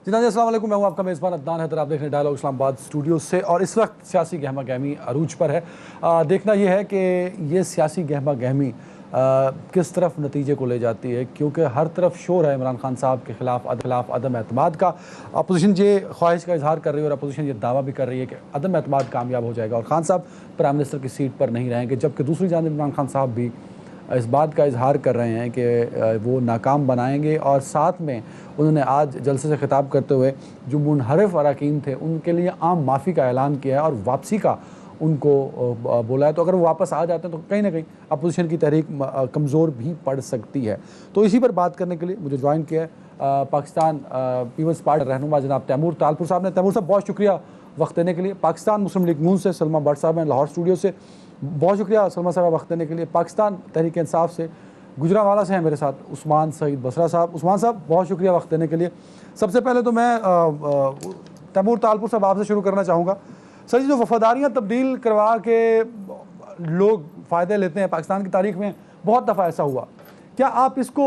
जी नाज़रीन अस्सलाम वालेकुम, मैं हूं आपका मेज़बान अदनान हैदर। आप देख रहे हैं डायलॉग इस्लामाबाद स्टूडियो से। और इस वक्त सियासी गहमा गहमी अरूज पर है। देखना यह है कि ये सियासी गहमा गहमी किस तरफ नतीजे को ले जाती है, क्योंकि हर तरफ शोर है इमरान खान साहब के खिलाफ अदम एतमाद का। अपोजिशन ये ख्वाहिश का इजहार कर रही है और अपोजिशन ये दावा भी कर रही है कि अदम एतमाद कामयाब हो जाएगा और खान साहब प्राइम मिनिस्टर की सीट पर नहीं रहेंगे, जबकि दूसरी जानिब इमरान खान साहब भी इस बात का इजहार कर रहे हैं कि वो नाकाम बनाएंगे। और साथ में उन्होंने आज जलसे से खिताब करते हुए जो मुनहरफ अरकान थे उनके लिए आम माफ़ी का ऐलान किया है और वापसी का उनको बोला है। तो अगर वो वापस आ जाते हैं तो कहीं ना कहीं अपोजिशन की तहरीक कमज़ोर भी पड़ सकती है। तो इसी पर बात करने के लिए मुझे ज्वाइन किया है पाकिस्तान पीपल्स पार्टी रहनुमा जनाब तैमूर तालपुर साहब ने। तैमूर साहब, बहुत शुक्रिया वक्त देने के लिए। पाकिस्तान मुस्लिम लीग नून से सलमा भट्ट साहब हैं लाहौर स्टूडियो से, बहुत शुक्रिया सलमा साहब वक्त देने के लिए। पाकिस्तान तहरीक इंसाफ से गुजरांवाला से हैं मेरे साथ उस्मान सईद बसरा साहब। उस्मान साहब, बहुत शुक्रिया वक्त देने के लिए। सबसे पहले तो मैं तैमूर तालपुर साहब आपसे शुरू करना चाहूँगा। सर जी, जो वफादारियाँ तब्दील करवा के लोग फ़ायदे लेते हैं, पाकिस्तान की तारीख में बहुत दफ़ा ऐसा हुआ, क्या आप इसको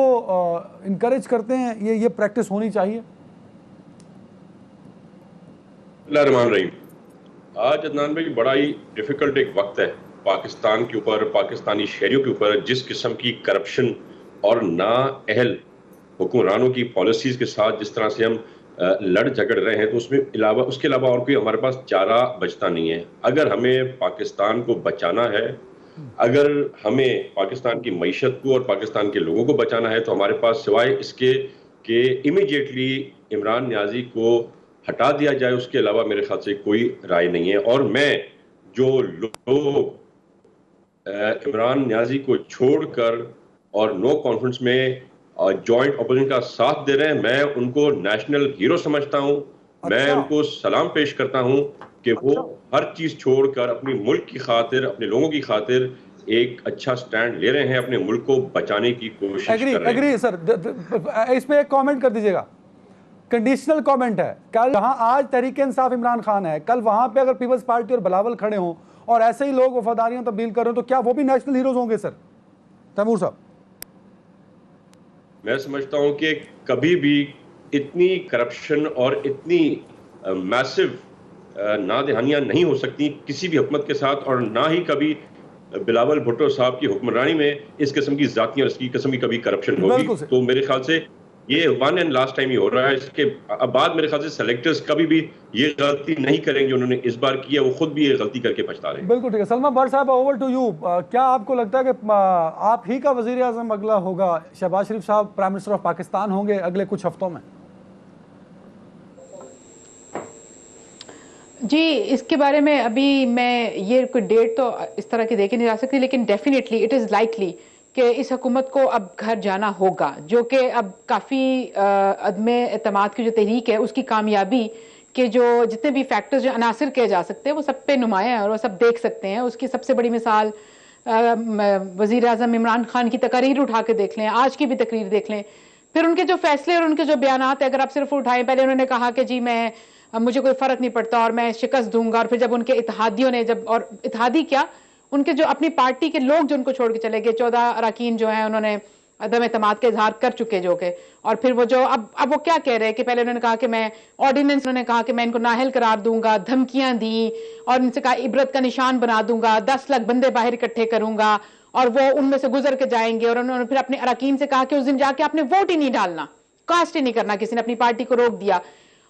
इनकरेज करते हैं? ये प्रैक्टिस होनी चाहिए? रहीम, आज अदनान भाई बड़ा ही डिफिकल्ट एक वक्त है पाकिस्तान के ऊपर, पाकिस्तानी शहरियों के ऊपर। जिस किस्म की करप्शन और नाअहल हुक्मरानों की पॉलिसीज के साथ जिस तरह से हम लड़ झगड़ रहे हैं, तो उसके अलावा और कोई हमारे पास चारा बचता नहीं है। अगर हमें पाकिस्तान को बचाना है, अगर हमें पाकिस्तान की मईशत को और पाकिस्तान के लोगों को बचाना है, तो हमारे पास सिवाय इसके कि इमीडिएटली इमरान नियाजी को हटा दिया जाए, उसके अलावा मेरे ख्याल से कोई राय नहीं है। और मैं जो लोग इमरान नियाजी को छोड़कर और नो कॉन्फ्रेंस में जॉइंट अपोजिशन का साथ दे रहे हैं, मैं उनको नेशनल हीरो समझता हूं। मैं उनको सलाम पेश करता हूं कि वो हर चीज छोड़कर अपनी मुल्क की खातिर, अपने लोगों की खातिर एक अच्छा स्टैंड ले रहे हैं, अपने मुल्क को बचाने की कोशिश कर रहे हैं। एग्री सर, इस पे एक कमेंट कर दीजिएगा। कंडीशनल कमेंट है। कल जहां आज तहरीक इंसाफ इमरान खान है, कल वहां पे अगर पीपल्स पार्टी और बिलावल खड़े हों और ऐसे ही लोग वफादारियां तब्दील कर रहे हो, तो क्या वो भी नेशनल हीरोज होंगे सर? तैमूर साहब, मैं समझता हूं कि कभी भी इतनी करप्शन और इतनी मैसिव नादहानियां नहीं हो सकती किसी भी हुकूमत के साथ, और ना ही कभी बिलावल भुट्टो साहब की हुक्मरानी में इस किस्म की जातियां, इसकी किस्म की कभी करप्शन होगी। तो मेरे ख्याल से ये वन एंड लास्ट टाइम ही हो रहा है। इसके बाद मेरे ख्याल से सेलेक्टर्स कभी भी ये गलती नहीं करेंगे उन्होंने इस बार किया, वो खुद भी ये गलती करके पछता रहे हैं। बिल्कुल ठीक है। सलमा भट्ट साहब, ओवर टू यू। क्या आपको लगता है कि आप ही का वजीर आजम अगला होगा? शहबाज शरीफ साहब प्राइम मिनिस्टर ऑफ पाकिस्तान होंगे अगले कुछ हफ्तों में? जी, इसके बारे में अभी मैं ये कोई डेट तो इस तरह की देखे नहीं जा सकती, लेकिन डेफिनेटली इट इज़ लाइकली कि इस हुकूमत को अब घर जाना होगा, जो कि अब काफ़ी अदम एतमाद की जो तहरीक है उसकी कामयाबी के जो जितने भी फैक्टर्स जो अनासिर किए जा सकते हैं वो सब पे नुमाया है और वो सब देख सकते हैं। उसकी सबसे बड़ी मिसाल वज़ीर आज़म इमरान खान की तकरीर उठा के देख लें, आज की भी तकरीर देख लें, फिर उनके जो फैसले और उनके जो बयानात है अगर आप सिर्फ उठाएं। पहले उन्होंने कहा कि जी मैं मुझे कोई फर्क नहीं पड़ता और मैं शिकस्त दूंगा, और फिर जब उनके इत्तेहादियों ने और इत्तेहादी क्या, उनके जो अपनी पार्टी के लोग जो उनको छोड़ के चले गए, 14 अरकान जो हैं उन्होंने अदम एतमाद का इजहार कर चुके जो के, और फिर वो जो अब वो क्या कह रहे हैं कि पहले उन्होंने कहा कि मैं ऑर्डिनेंस, उन्होंने कहा कि मैं इनको नाअहल करार दूंगा, धमकियां दी और इनसे कहा इबरत का निशान बना दूंगा, 10 लाख बंदे बाहर इकट्ठे करूंगा और वो उनमें से गुजर के जाएंगे। और उन्होंने फिर अपने अरकान से कहा कि उस दिन जाके आपने वोट ही नहीं डालना, कास्ट ही नहीं करना, किसी ने अपनी पार्टी को रोक दिया।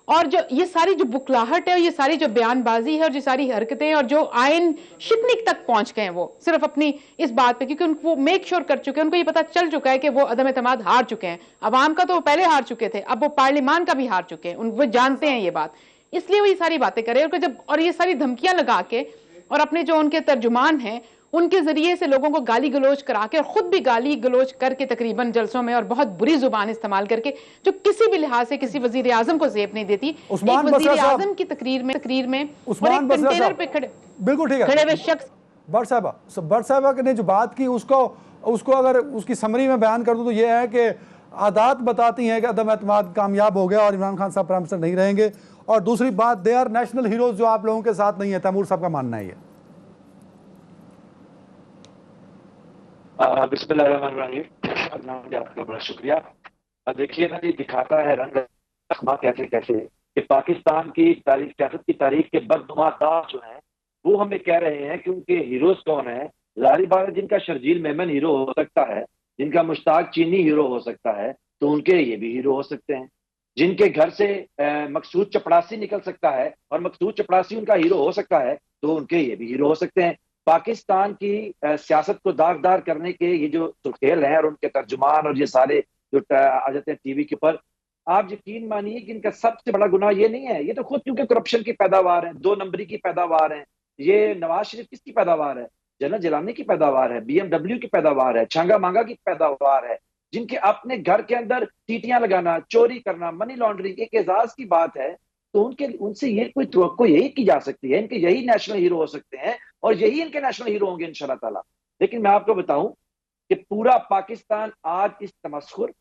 और जो ये सारी जो बुकलाहट है और ये सारी जो बयानबाजी है और जो सारी हरकतें और जो आयन शिकनिक तक पहुंच गए हैं वो सिर्फ अपनी इस बात पे, क्योंकि उनको मेक श्योर कर चुके हैं, उनको ये पता चल चुका है कि वो अदम एतमाद हार चुके हैं। अवाम का तो वो पहले हार चुके थे, अब वो पार्लियामान का भी हार चुके हैं, वो जानते हैं ये बात, इसलिए वो ये सारी बातें करें। और ये सारी धमकियां लगा के और अपने जो उनके तर्जुमान हैं उनके जरिए से लोगों को गाली गलोच करा के और खुद भी गाली गलोच करके तकरीबन जलसों में और बहुत बुरी जुबान इस्तेमाल करके, जो किसी भी लिहाज से किसी वजीर आजम को जेब नहीं देती। एक वजीर आजम की तकरीर में और एक कंटेनर पे खड़े, बिल्कुल ठीक है, खड़े हुए शख्स। भट्ट साहबा ने जो बात की उसको अगर उसकी समरी में बयान कर दूं तो यह है कि आदात बताती हैं कि अदम एतमाद कामयाब हो गया और इमरान खान साहब प्राइम मिनिस्टर नहीं रहेंगे। और दूसरी बात, दे आर नेशनल हीरोज जो आप लोगों के साथ नहीं है। तैमूर साहब का मानना है ये। बिस्मिल्लाहिर्रहमानिर्रहीम, आपका बड़ा शुक्रिया। देखिए ना, ये दिखाता है रंग चकमा कैसे कैसे कि पाकिस्तान की तारीख, सियासत की तारीख के बदनुमादार जो हैं वो हमें कह रहे हैं कि उनके हीरोज कौन है। लारी बाबा जिनका शर्जील मेमन हीरो हो सकता है, जिनका मुश्ताक चीनी हीरो हो सकता है, तो उनके ये भी हीरो हो सकते हैं। जिनके घर से मकसूद चपड़ासी निकल सकता है और मकसूद चपड़ासी उनका हीरो हो सकता है, तो उनके ये भी हीरो हो सकते हैं। पाकिस्तान की सियासत को दागदार करने के ये जो सुखेल हैं और उनके तर्जुमान और ये सारे जो आ जाते हैं टीवी के ऊपर, आप यकीन मानिए कि इनका सबसे बड़ा गुनाह ये नहीं है, ये तो खुद क्योंकि करप्शन की पैदावार है, 2 नंबरी की पैदावार है। ये नवाज शरीफ किसकी पैदावार है? जनरल जिलानी की पैदावार है, बीएमडब्ल्यू की पैदावार है, छांगा मांगा की पैदावार है। जिनके अपने घर के अंदर टीटियां लगाना, चोरी करना, मनी लॉन्ड्रिंग एक एजाज की बात है, तो उनके उनसे ये कोई तवक्को यही की जा सकती है, इनके यही नेशनल हीरो हो सकते हैं और यही इनके नेशनल हीरो होंगे इंशाल्लाह ताला। लेकिन मैं आपको बताऊं कि पूरा पाकिस्तान आज इस तमस्खुर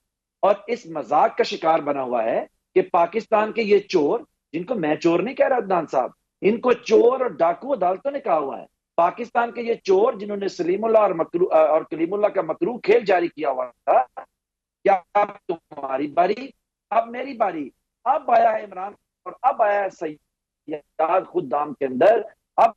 और इस मजाक का शिकार बना हुआ है कि पाकिस्तान के ये चोर, जिनको मैं चोर नहीं कह रहा अदनान साहब, इनको चोर और डाकू अदालतों ने कहा हुआ है। पाकिस्तान के ये चोर जिन्होंने सलीमुल्लाह और कलीमुल्लाह का मकरू खेल जारी किया हुआ था, क्या अब तुम्हारी बारी, अब मेरी बारी, अब आया है इमरान और अब आया है सैयद खुदाम के अंदर, अब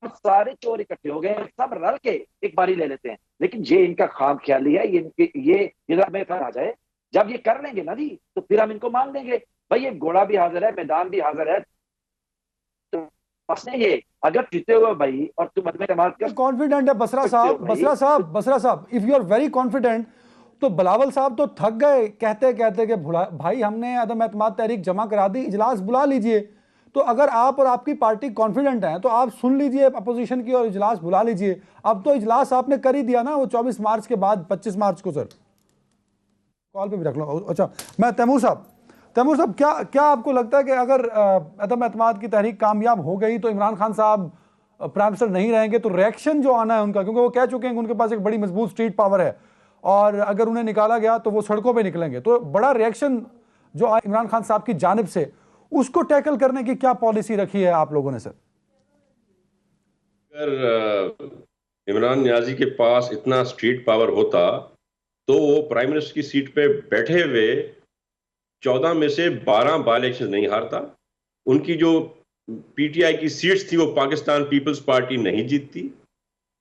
सारे चोर इकट्ठे हो गए, सब रल के एक बारी ले लेते हैं। लेकिन ये इनका खाम ख्याली है, ये इनके ये आ जाए, जब ये कर लेंगे ना जी, तो फिर हम इनको मान लेंगे भाई ये घोड़ा भी हाजिर है, मैदान भी हाजिर है। तो फंसने ये अगर जीते हुए भाई और तुम कर कॉन्फिडेंट है बसरा साहब, if you are very confident, तो बिलावल साहब तो थक गए कहते कहते कि भाई हमने अदम एतमाद तहरीक जमा करा दी, इजलास बुला लीजिए। तो अगर आप और आपकी पार्टी कॉन्फिडेंट हैं तो आप सुन लीजिए अपोजिशन की और इजलास बुला लीजिए। अब तो इजलास आपने कर ही दिया ना, वो 24 मार्च के बाद 25 मार्च को। सर कॉल पे भी रख लो। अच्छा, मैं तैमूर साहब, क्या आपको लगता है कि अगर अदम एतमाद की तहरीक कामयाब हो गई तो इमरान खान साहब प्राइम मिनिस्टर नहीं रहेंगे, तो रिएक्शन जो आना है उनका, क्योंकि वो कह चुके हैं कि उनके पास एक बड़ी मजबूत स्ट्रीट पावर है और अगर उन्हें निकाला गया तो वो सड़कों पे निकलेंगे, तो बड़ा रिएक्शन जो इमरान खान साहब की जानिब से, उसको टैकल करने की क्या पॉलिसी रखी है आप लोगों ने? सर अगर इमरान नियाजी के पास इतना स्ट्रीट पावर होता तो वो प्राइम मिनिस्टर की सीट पे बैठे हुए 14 में से 12 बाय इलेक्शन नहीं हारता। उनकी जो पीटीआई की सीट्स थी वो पाकिस्तान पीपल्स पार्टी नहीं जीतती।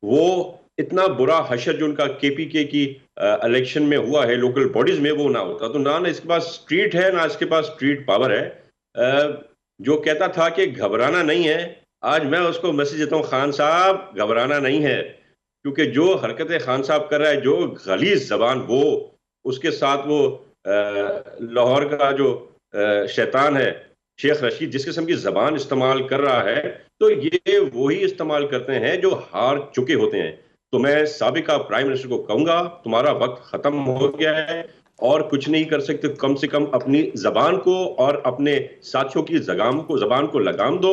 वो इतना बुरा हशर जो उनका केपीके की इलेक्शन में हुआ है लोकल बॉडीज में, वो ना होता। तो ना इसके पास स्ट्रीट है, ना इसके पास स्ट्रीट पावर है। जो कहता था कि घबराना नहीं है, आज मैं उसको मैसेज देता हूं, खान साहब घबराना नहीं है, क्योंकि जो हरकतें खान साहब कर रहा है, जो गलीज जबान, वो उसके साथ वो लाहौर का जो शैतान है शेख रशीद, जिस किस्म की जबान इस्तेमाल कर रहा है, तो ये वही इस्तेमाल करते हैं जो हार चुके होते हैं। तो मैं साबिका प्राइम मिनिस्टर को कहूंगा, तुम्हारा वक्त खत्म हो गया है और कुछ नहीं कर सकते, कम से कम अपनी जबान को और अपने साथियों की जबान को लगाम दो,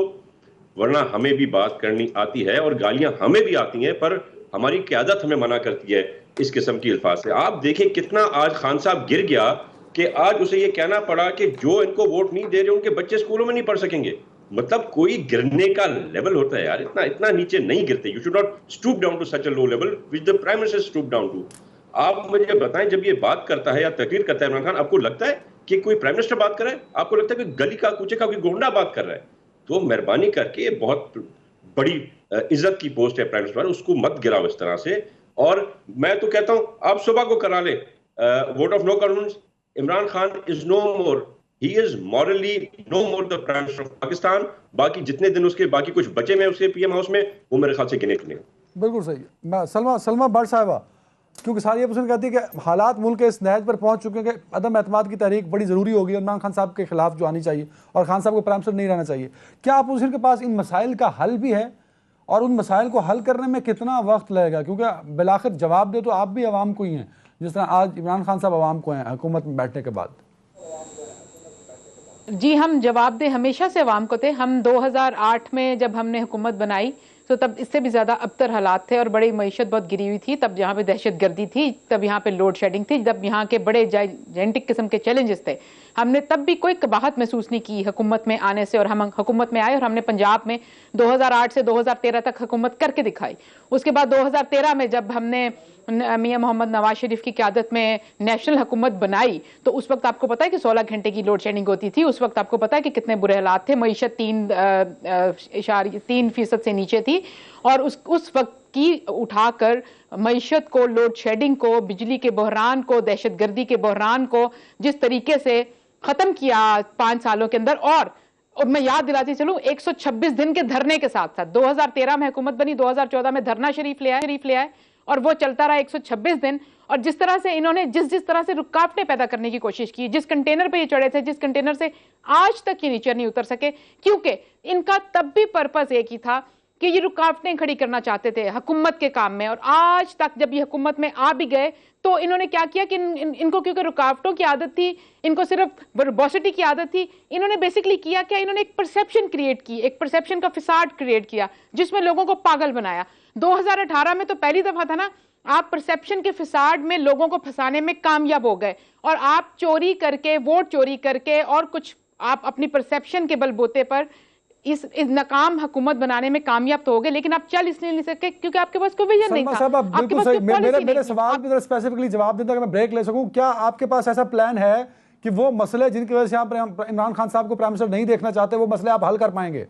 वरना हमें भी बात करनी आती है और गालियां हमें भी आती हैं, पर हमारी क़यादत हमें मना करती है इस किस्म की अल्फाज से। आप देखें कितना आज खान साहब गिर गया कि आज उसे ये कहना पड़ा कि जो इनको वोट नहीं दे रहे उनके बच्चे स्कूलों में नहीं पढ़ सकेंगे। मतलब कोई गिरने का लेवल होता है यार, इतना नीचे नहीं गिरते। You should not stoop down to such a low level which the prime minister stoop down to. आप मुझे बताएं, जब ये बात करता है या तकरीर करता है इमरान खान, आपको लगता है कि कोई प्राइम मिनिस्टर बात कर रहा है? आपको लगता है कि गली का कूचे का कोई गोंडा बात कर रहा है? तो मेहरबानी करके, बहुत बड़ी इज्जत की पोस्ट है प्राइम मिनिस्टर, उसको मत गिराओ इस तरह से। और मैं तो कहता हूं आप सुबह को करा ले vote of no confidence. Imran Khan is no more, he is morally no more the prime minister of Pakistan. बाकी जितने दिन उसके बाकी कुछ बचे में उसके पीएम हाउस में, वो मेरे ख्याल से गिने चुने। बिल्कुल सही। मैं सलमा भट्ट साहिबा, क्योंकि सारी पसंद कहती है कि हालात मुल्क के इस नहज पर पहुंच चुके हैं कि अदम एतमाद की तहरीक बड़ी ज़रूरी होगी, इमरान खान साहब के खिलाफ जो आनी चाहिए और खान साहब को प्राइम मिनिस्टर नहीं रहना चाहिए। क्या अपोजिशन के पास इन मसाइल का हल भी है और उन मसाइल को हल करने में कितना वक्त लगेगा? क्योंकि बिलाखिर जवाब दे तो आप भी अवाम को ही हैं, जिस तरह आज इमरान खान साहब अवाम को हैं हुकूमत में बैठने के बाद। जी, हम जवाबदेह हमेशा से अवाम को थे। हम 2008 में जब हमने हुकूमत बनाई तो तब इससे भी ज़्यादा अबतर हालात थे और बड़ी मईशत बहुत गिरी हुई थी। तब यहाँ पे दहशत गर्दी थी, तब यहाँ पे लोड शेडिंग थी, तब यहाँ के बड़े जाइंटिक किस्म के चैलेंजेस थे। हमने तब भी कोई कबाहत महसूस नहीं की हुकूमत में आने से, और हम हुकूमत में आए और हमने पंजाब में 2008 से 2013 तक हुकूमत करके दिखाई। उसके बाद 2013 में जब हमने मियां मोहम्मद नवाज शरीफ की क़यादत में नेशनल हुकूमत बनाई, तो उस वक्त आपको पता है कि 16 घंटे की लोड शेडिंग होती थी। उस वक्त आपको पता है कि कितने बुरे हालात थे, मईशत 3% से नीचे थी, और उस वक्त की उठाकर मईशत को, लोड शेडिंग को, बिजली के बहरान को, दहशतगर्दी के बहरान को जिस तरीके से खत्म किया 5 सालों के अंदर। और मैं याद दिलाती चलूं, 126 दिन के धरने के साथ साथ 2013 में हुकूमत बनी, 2014 में धरना शरीफ ले आए और वो चलता रहा 126 दिन। और जिस तरह से इन्होंने जिस तरह से रुकावटें पैदा करने की कोशिश की, जिस कंटेनर पे ये चढ़े थे, जिस कंटेनर से आज तक ये नीचे नहीं उतर सके, क्योंकि इनका तब भी पर्पस एक ही था कि ये रुकावटें खड़ी करना चाहते थे हुकूमत के काम में। और आज तक जब ये हुकूमत में आ भी गए तो इन्होंने क्या किया कि इनको क्योंकि रुकावटों की आदत थी, इनको सिर्फ वर्बोसिटी की आदत थी, इन्होंने बेसिकली किया क्या, इन्होंने एक परसेप्शन क्रिएट की, एक परसेप्शन का फिसाड क्रिएट किया जिसमें लोगों को पागल बनाया। 2018 में तो पहली दफा था ना, आप परसेप्शन के फिसाड में लोगों को फंसाने में कामयाब हो गए, और आप चोरी करके, वोट चोरी करके और कुछ आप अपनी परसेप्शन के बलबूते पर इस नाकाम हुकूमत बनाने में कामयाब तो हो गए, लेकिन आप चल इसलिए नहीं सकते क्योंकि आपके पास कोई विजन नहीं था। साहब, आप आपके बिल्कुल पास सही, कोई पॉलिसी नहीं मेरे थी। सवाल पे स्पेसिफिकली जवाब देता, अगर मैं ब्रेक ले सकूं, क्या आपके पास ऐसा प्लान है कि वो मसले जिनकी वजह से आप इमरान खान साहब को प्राइम मिनिस्टर नहीं देखना चाहते, वो मसले आप हल कर पाएंगे?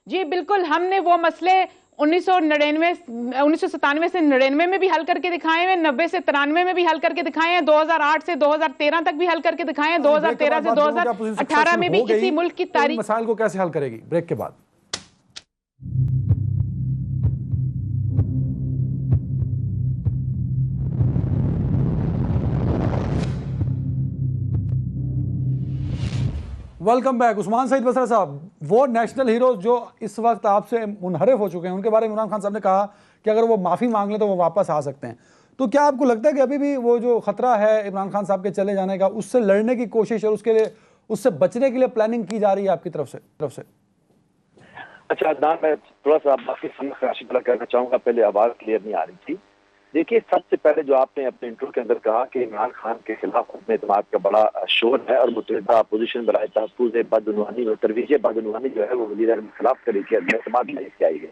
जी बिल्कुल, हमने वो मसले 1997 से 99 में भी हल करके दिखाए हैं, 90 से 93 में भी हल करके दिखाए हैं, 2008 से 2013 तक भी हल करके दिखाए हैं, 2013 से 2018 में भी इसी मुल्क की तारीख। मसाइल को कैसे हल करेगी? ब्रेक के बाद। Welcome back. उस्मान सईद बसरा साहब, वो नेशनल हीरोज जो इस वक्त आपसे मुनहरिफ हो चुके हैं, उनके बारे में इमरान खान साहब ने कहा कि अगर वो माफ़ी मांग लें तो वो वापस आ सकते हैं। तो क्या आपको लगता है कि अभी भी वो जो खतरा है इमरान खान साहब के चले जाने का, उससे लड़ने की कोशिश और उसके लिए, उससे बचने के लिए प्लानिंग की जा रही है आपकी तरफ से? अच्छा अदनान, मैं थोड़ा सा आपकी समझ राशि भला करना चाहूंगा। पहले आवाज क्लियर नहीं आ रही थी। देखिए, सबसे पहले जो आपने अपने इंटरव्यू के अंदर कहा कि इमरान खान के खिलाफ अपने एतमाद का बड़ा शोर है और मुतहदा अपोजिशन बराए तहफ़्फ़ुज़ बदउनवानी और तरवीज बदउनवानी जो है वो वज़ीर-ए-आज़म के खिलाफ तरीके एतमाद लेके आई है।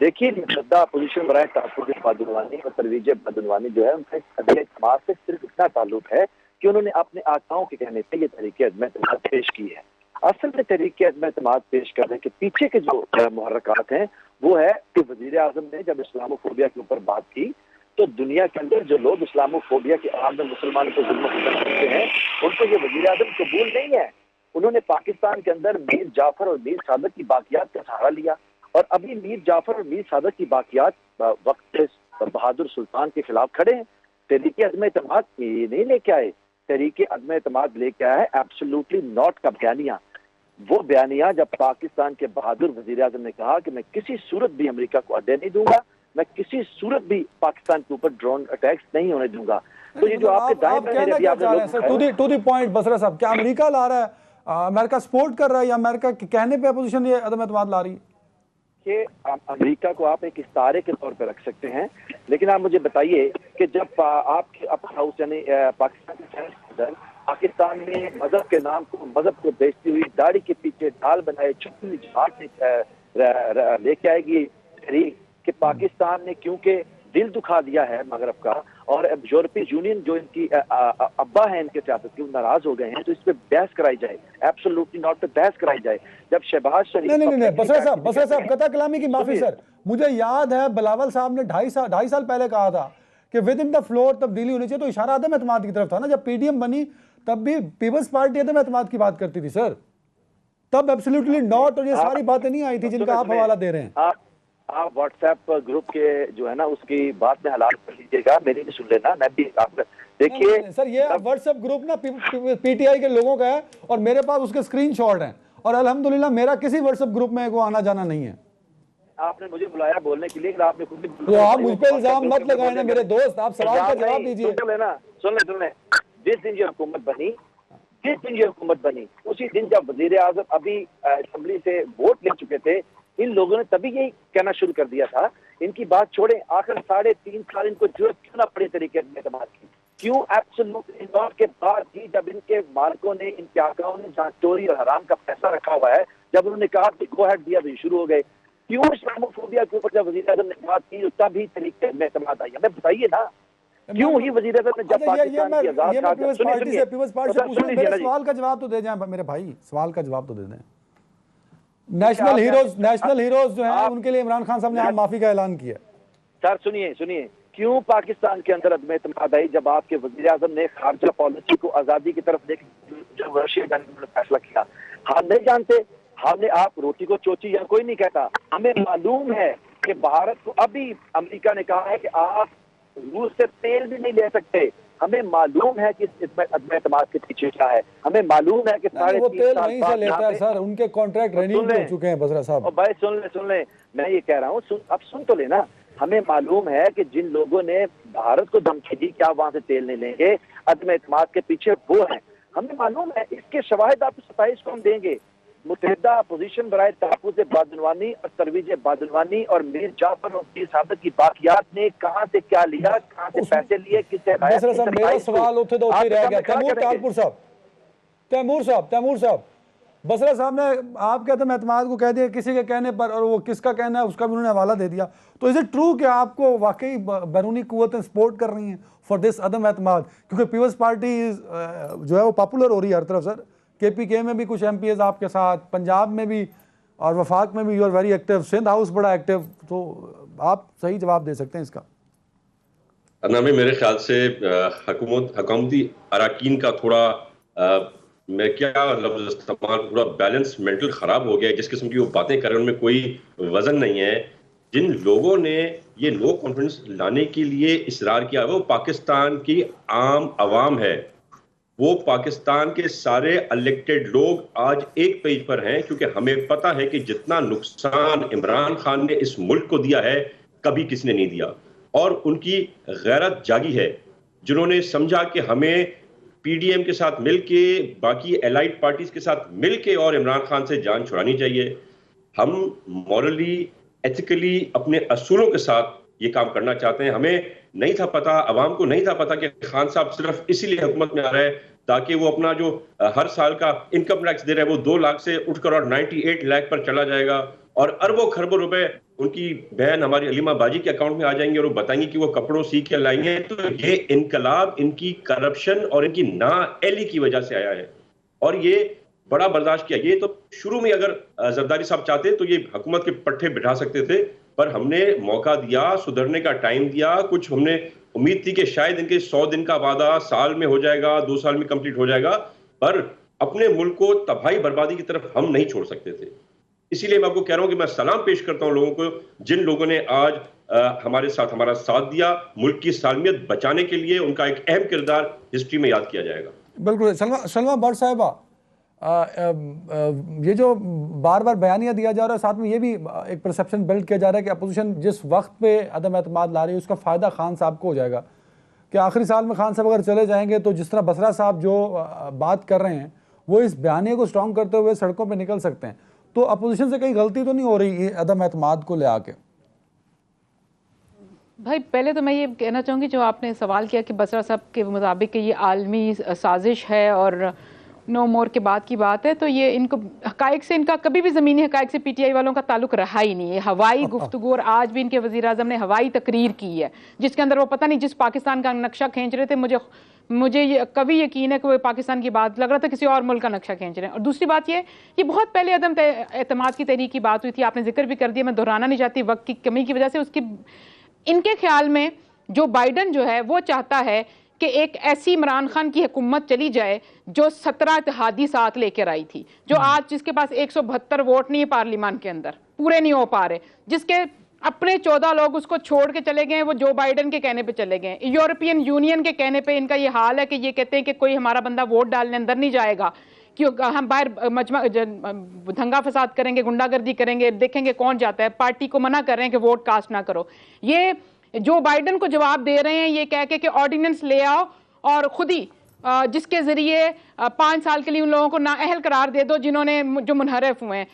देखिए, मुतहदा अपोजिशन बराए तहफ़्फ़ुज़ बदउनवानी और तरवीज बदउनवानी जो है उनका एतमाद से सिर्फ इतना ताल्लुक है कि उन्होंने अपने आकाओं के कहने पर यह तरीके एतमाद पेश की है। असल में तरीके एतमाद पेश करने के पीछे के जो मुहर्रकात हैं वो है कि वज़ीर-ए-आज़म ने जब इस्लामोफोबिया के ऊपर बात की तो दुनिया के अंदर जो लोग इस्लामोफोबिया के आड़ में मुसलमानों को जुल्म करते हैं उनको ये वज़ीर-ए-आज़म कबूल नहीं है। उन्होंने पाकिस्तान के अंदर मीर जाफर और मीर सादक की बाकियात का सहारा लिया, और अभी मीर जाफर और मीर सादक की बाकियात वक्त बहादुर सुल्तान के खिलाफ खड़े हैं। तहरीक अदम एतमाद ये नहीं लेके आए, तहरीक अदम एतमाद लेके आया है एब्सोल्युटली नॉट का बयानिया। वो बयानिया जब पाकिस्तान के बहादुर वज़ीर-ए-आज़म ने कहा कि मैं किसी सूरत भी अमेरिका को अड्डे नहीं दूंगा, मैं किसी सूरत भी पाकिस्तान के ऊपर ड्रोन अटैक्स नहीं होने दूंगा। तो ये जो आपके टू द पॉइंट बसरा साहब, क्या अमेरिका ला रहा है, अमेरिका सपोर्ट कर रहा है, या अमेरिका के कहने पे अपोजिशन ये अदम एतमाद ला रही है? कि अमेरिका को आप एक इस्तारे के तौर पर रख सकते हैं, लेकिन आप मुझे बताइए कि जब आपके अपना हाउस यानी पाकिस्तान के अंदर पाकिस्तान में मजहब के नाम को, मजहब को बेचती हुई दाढ़ी के पीछे ढाल बनाए छुपी जमात लेके आएगी तहरीक कि पाकिस्तान ने क्योंकि दिल दुखा दिया है मगरब का, और अब यूरोपीय यूनियन जो इनकी अब्बा है इनके सियासत की, नाराज हो गए हैं, तो इस पे बहस कराई जाए, एब्सोल्युटली नॉट पे बहस कराई जाए। जब शहबाज शरीफ नहीं बसरा साहब कता कलामी की माफी सर, मुझे याद है बिलावल साहब ने 2.5 साल पहले कहा था कि विद इन द फ्लोर तब्दीली होनी चाहिए, तो इशारा अदम एतमाद की तरफ था ना। जब पीडीएम बनी तब भी पीपल्स पार्टी अदम एतमाद की बात करती थी सर, तब एब्सोल्युटली नॉट और ये सारी बातें नहीं आई थी जिनका आप हवाला दे रहे हैं। आप व्हाट्सएप ग्रुप के जो है ना उसकी बात में हालात कर लीजिएगा, मेरी भी सुन लेना, मैं भी आप देखिए सर, ये व्हाट्सएप ग्रुप ना पीटीआई के लोगों का है और मेरे पास उसके स्क्रीनशॉट हैं, और अल्हम्दुलिल्लाह मेरा किसी व्हाट्सएप ग्रुप में को आना जाना नहीं है। आपने मुझे बुलाया बोलने के लिए, आपने खुद तो आप मुझ पे इल्जाम मत लगाए ना मेरे दोस्त, आप सवाल का जवाब दीजिए। सुन ले, जिस दिन ये हुकूमत बनी उसी दिन जब वज़ीर-ए-आज़म अभी असेंबली से वोट ले चुके थे, इन लोगों ने तभी यही कहना शुरू कर दिया था, इनकी बात छोड़े, आखिर 3.5 साल इनको जरूरत क्यों ना पड़े तरीके एतमाद की, क्यों एब्सोल्यूट नॉट के बाद भी, जब इनके मालिकों ने, इनके आकाओं ने जहाँ चोरी और हराम का पैसा रखा हुआ है, जब उन्होंने कहा कि गो हेड दिया तो शुरू हो गए। क्यों इस्लामोफोबिया के ऊपर जब वजीर आजम ने बात की तभी तरीके में एतमाद आई? हमें बताइए ना, क्यों ही वजीर आजम ने जब पाकिस्तान की आजाद सवाल का जवाब तो दे जाए मेरे भाई, सवाल का जवाब तो दे दें। नेशनल हीरोज जो हैं उनके लिए इमरान खान साहब ने आज माफी का ऐलान किया। सर सुनिए, क्यों पाकिस्तान के अंदर अदम एतमाद आई? जब आपके वजीर आजम ने खारजा पॉलिसी को आजादी की तरफ देख जब रशिया जाने का फैसला किया। हम नहीं जानते, हमने, आप रोटी को चोची या कोई नहीं कहता, हमें मालूम है कि भारत को, अभी अमेरिका ने कहा है कि आप रूस से तेल भी नहीं ले सकते। हमें मालूम है कि अदम एतमाद के पीछे क्या है, हमें मालूम है कि वो तेल नहीं से लेता है सर, उनके कॉन्ट्रैक्ट रिन्यू हो चुके हैं बसरा साहब। और भाई सुन ले, मैं ये कह रहा हूँ, अब सुन तो लेना। हमें मालूम है कि जिन लोगों ने भारत को धमकी दी कि आप वहां से तेल नहीं लेंगे, अदम एतमाद के पीछे वो है, हमें मालूम है। इसके शवाहिद आपको 27 को हम देंगे। मुत्तहिदा अपोजिशन बराए तहफ़्फ़ुज़ बादलवानी और तरवीज बादलवानी और मीर जाफर और पीर साहब की बाकियात ने कहां से क्या लिया, कहां से पैसे लिए, किससे खाया। मेरा सवाल उठे तो उठे रह गया। तैमूर साहब बसरा साहब ने आप कहते हैं एतमाद को कह दिया किसी के कहने पर, और वो किसका कहना है उसका भी उन्होंने हवाला दे दिया। तो इज इट ट्रू कि आपको वाकई बैरूनी कुव्वतें सपोर्ट कर रही हैं फॉर दिस अदम एतमाद? क्योंकि पीपल्स पार्टी जो है वो पॉपुलर हो रही है हर तरफ सर। KPK में भी कुछ MPs आपके साथ, पंजाब में भी और वफाक में भी you are very active, Sindh House बड़ा एक्टिव। तो आप सही जवाब दे सकते हैं इसका। में मेरे ख्याल से हुकूमती अराकीन का थोड़ा मैं क्या लफ्ज़ इस्तेमाल, पूरा बैलेंस मेंटल ख़राब हो गया है। जिस किस्म की वो बातें कर रहे हैं उनमें कोई वज़न नहीं है। जिन लोगों ने ये नो कॉन्फिडेंस लाने के लिए इसरार किया वो पाकिस्तान की आम आवाम है। वो पाकिस्तान के सारे इलेक्टेड लोग आज एक पेज पर हैं, क्योंकि हमें पता है कि जितना नुकसान इमरान खान ने इस मुल्क को दिया है कभी किसी ने नहीं दिया। और उनकी गैरत जागी है, जिन्होंने समझा कि हमें PDM के साथ मिलके, बाकी एलाइड पार्टीज के साथ मिलके और इमरान खान से जान छुड़ानी चाहिए। हम मॉरली, एथिकली अपने असूलों के साथ ये काम करना चाहते हैं। हमें नहीं था पता, अवाम को नहीं था पता कि खान साहब सिर्फ इसीलिए हुकूमत में आ रहे हैं ताकि वो अपना जो हर साल का इनकम टैक्स दे रहे हैं वो 2 लाख से उठकर और 98 लाख पर चला जाएगा, और अरबों खरबों रुपए उनकी बहन हमारी अलीमा बाजी के अकाउंट में आ जाएंगे और वो बताएंगे कि वो कपड़ों सीख के लाई हैं। तो ये इनकलाब इनकी करप्शन और इनकी नाअहली की वजह से आया है, और ये बड़ा बर्दाश्त किया। ये तो शुरू में अगर जरदारी साहब चाहते तो ये हुकूमत के पट्टे बिठा सकते थे, पर हमने मौका दिया, सुधरने का टाइम दिया। कुछ हमने उम्मीद थी कि शायद इनके 100 दिन का वादा साल में हो जाएगा, 2 साल में कंप्लीट हो जाएगा, पर अपने मुल्क को तबाही बर्बादी की तरफ हम नहीं छोड़ सकते थे। इसीलिए मैं आपको कह रहा हूं कि मैं सलाम पेश करता हूं लोगों को, जिन लोगों ने आज हमारे साथ हमारा साथ दिया। मुल्क की सालमियत बचाने के लिए उनका एक अहम किरदार हिस्ट्री में याद किया जाएगा। बिल्कुल। सलमा भट्ट साहिबा, ये जो बार बार बयानिया दिया जा रहा है, साथ में ये भी एक परसेप्शन बिल्ड किया जा रहा है कि अपोजिशन जिस वक्त पे अदम एतमाद ला रही है उसका फ़ायदा खान साहब को हो जाएगा, कि आखिरी साल में खान साहब अगर चले जाएंगे तो जिस तरह बसरा साहब जो बात कर रहे हैं वो इस बयानिया को स्ट्रॉन्ग करते हुए सड़कों पर निकल सकते हैं। तो अपोजिशन से कहीं गलती तो नहीं हो रही अदम एतमाद को ले आके? भाई पहले तो मैं ये कहना चाहूँगी, जो आपने सवाल किया कि बसरा साहब के मुताबिक ये आलमी साजिश है और नो मोर के बाद की बात है, तो ये इनको हकाइक से, इनका कभी भी ज़मीनी हकाइक से PTI वालों का ताल्लुक रहा ही नहीं है। हवाई गुफ्तगू, और आज भी इनके वज़ीर आज़म ने हवाई तकरीर की है जिसके अंदर वो पता नहीं जिस पाकिस्तान का नक्शा खींच रहे थे, मुझे ये कभी यकीन है कि वो पाकिस्तान की बात लग रहा था किसी और मुल्क का नक्शा खींच रहे हैं। और दूसरी बात ये बहुत पहले अदम एतमाद की तहरीक की बात हुई थी, आपने जिक्र भी कर दिया, मैं दोहराना नहीं चाहती वक्त की कमी की वजह से। उसकी इनके ख्याल में जो बाइडन जो है वो चाहता है कि एक ऐसी इमरान खान की हुकूमत चली जाए जो 17 इत्तेहादी साथ लेकर आई थी, जो आज जिसके पास 172 वोट नहीं है पार्लियामान के अंदर, पूरे नहीं हो पा रहे, जिसके अपने 14 लोग उसको छोड़ के चले गए, वो जो बाइडन के कहने पे चले गए। यूरोपियन यूनियन के कहने पे इनका ये हाल है कि ये कहते हैं कि कोई हमारा बंदा वोट डालने अंदर नहीं जाएगा, क्योंकि हम बाहर दंगा फसाद करेंगे, गुंडागर्दी करेंगे, देखेंगे कौन जाता है। पार्टी को मना कर रहे हैं कि वोट कास्ट ना करो। ये जो बाइडन को जवाब दे रहे हैं ये कह के कि ऑर्डिनेंस ले आओ और खुद ही जिसके जरिए 5 साल के लिए उन लोगों को नाअहल करार दे दो जिन्होंने जो मुनहरफ हुए हैं।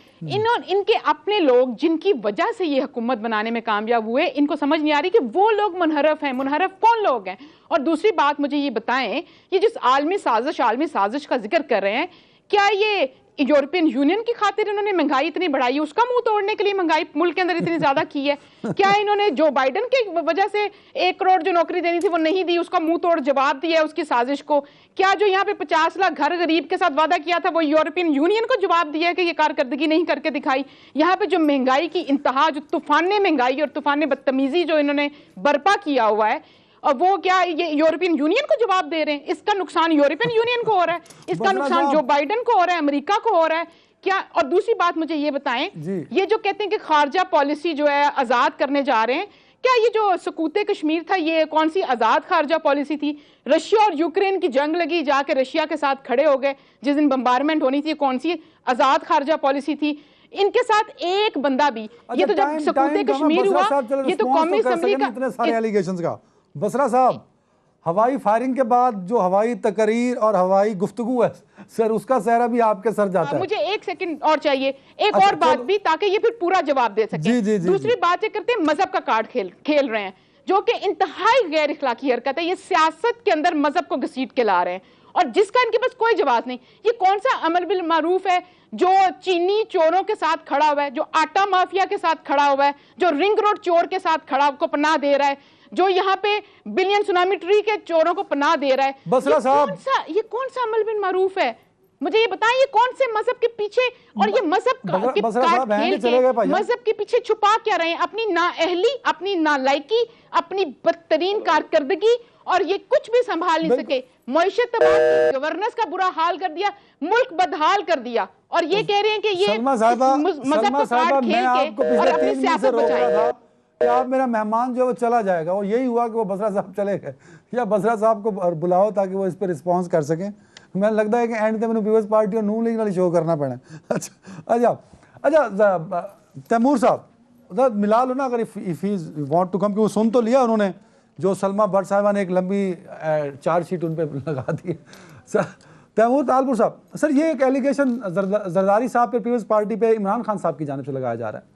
इनके अपने लोग जिनकी वजह से ये हुकूमत बनाने में कामयाब हुए, इनको समझ नहीं आ रही कि वो लोग मुनहरफ हैं। मुनहरफ कौन लोग हैं? और दूसरी बात मुझे ये बताएं, ये जिस आलमी साजिश का जिक्र कर रहे हैं, क्या ये यूरोपियन यूनियन की खातिर इन्होंने महंगाई इतनी बढ़ाई है, उसका मुंह तोड़ने के लिए महंगाई मुल्क के अंदर इतनी ज्यादा की है? क्या इन्होंने जो बाइडन के वजह से 1 करोड़ जो नौकरी देनी थी वो नहीं दी, उसका मुंह तोड़ जवाब दिया उसकी साजिश को? क्या जो यहाँ पे 50 लाख घर गरीब के साथ वादा किया था वो यूरोपियन यूनियन को जवाब दिया है कि ये कारकर्दगी नहीं करके दिखाई? यहाँ पे जो महंगाई की इंतहा, जो तूफान महंगाई और तूफान बदतमीजी जो इन्होंने बर्पा किया हुआ है, और वो क्या ये यूरोपियन यूनियन को जवाब दे रहे हैं? इसका नुकसान यूरोपियन यूनियन को हो रहा है, इसका नुकसान जो बाइडन को हो रहा है, अमेरिका को हो रहा है क्या? और दूसरी बात मुझे ये बताएं, ये जो कहते हैं कि खारजा पॉलिसी जो है आजाद करने जा रहे हैं, क्या ये जो सकूते कश्मीर था ये कौन सी आजाद खारजा पॉलिसी थी? रशिया और यूक्रेन की जंग लगी, जाके रशिया के साथ खड़े हो गए, जिस दिन बम्बारमेंट होनी थी, कौन सी आजाद खारजा पॉलिसी थी? इनके साथ एक बंदा भी, ये तो जब सकूते कश्मीर हुआ, ये तो कौमी असेंबली का इतने सारे एलिगेशंस का। बसरा साहब, हवाई फायरिंग के बाद जो हवाई तकरीर और हवाई गुफ्तगू है सर, उसका सहरा भी आपके सर जाता है। मुझे 1 सेकंड और चाहिए, एक और बात भी, ताकि ये फिर पूरा जवाब दे सके। दूसरी बात ये करते हैं, मजहब का कार्ड खेल रहे हैं, जो कि इंतहाई गैर इखलाकी हरकत है। ये सियासत के अंदर मजहब को घसीट के ला रहे हैं और जिसका इनके पास कोई जवाब नहीं। ये कौन सा अमर बिल मारूफ है जो चीनी चोरों के साथ खड़ा हुआ है, जो आटा माफिया के साथ खड़ा हुआ है, जो रिंग रोड चोर के साथ खड़ा को पनाह दे रहा है, जो यहाँ पे बिलियन सुनामी ट्री के चोरों को पनाह दे रहा है? बसरा साहब, ये कौन सा अमल बिन मारूफ है? मुझे ये बताएं, ये कौन से मजहब के पीछे, और ये मजहब के मजहब के पीछे छुपा क्या रहे हैं? अपनी नाअहली, अपनी नालायकी, अपनी बदतरीन कारकर्दगी, और ये कुछ भी संभाल नहीं सके। मईशत तबाह की, गवर्नेंस का बुरा हाल कर दिया, मुल्क बदहाल कर दिया, और ये कह रहे हैं कि ये मजहब का कार्ड खेल के और अपनी सियासत बचाएंगे। कि आप मेरा मेहमान जो है वो चला जाएगा, और यही हुआ कि वो बसरा साहब चले गए। या बसरा साहब को बुलाओ ताकि वो इस पर रिस्पॉन्स कर सकें। मैं लगता है कि एंड ते मैंने पीपल्स पार्टी और नून लीग वाली शो करना पड़ा। अच्छा तैमूर साहब, मिला लो ना अगर if he want to come, कि वो सुन तो लिया उन्होंने जो सलमा भट्ट साहिबा ने एक लंबी चार्जशीट उन पर लगा दी। तैमूर तालपुर साहब, सर ये एक एलिगेशन जरदारी साहब पे, पीपल्स पार्टी पे इमरान खान साहब की जानिब से लगाया जा रहा है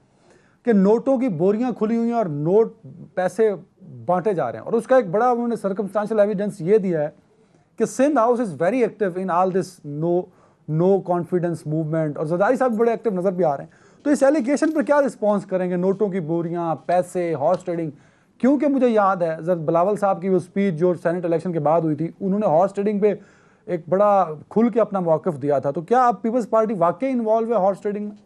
कि नोटों की बोरियां खुली हुई हैं और नोट पैसे बांटे जा रहे हैं, और उसका एक बड़ा उन्होंने सर्कमस्टांशियल एविडेंस ये दिया है कि Sindh House is very active in all this no confidence movement, और जरदारी साहब बड़े एक्टिव नजर भी आ रहे हैं। तो इस एलिगेशन पर क्या रिस्पॉन्स करेंगे? नोटों की बोरियां, पैसे, हॉर्स ट्रेडिंग, क्योंकि मुझे याद है जब बिलावल साहब की वो स्पीच जो सेनेट इलेक्शन के बाद हुई थी, उन्होंने हॉर्स ट्रेडिंग पे एक बड़ा खुल के अपना मौक़िफ़ दिया था। तो क्या अब पीपल्स पार्टी वाकई इन्वॉल्व है हॉर्स ट्रेडिंग में?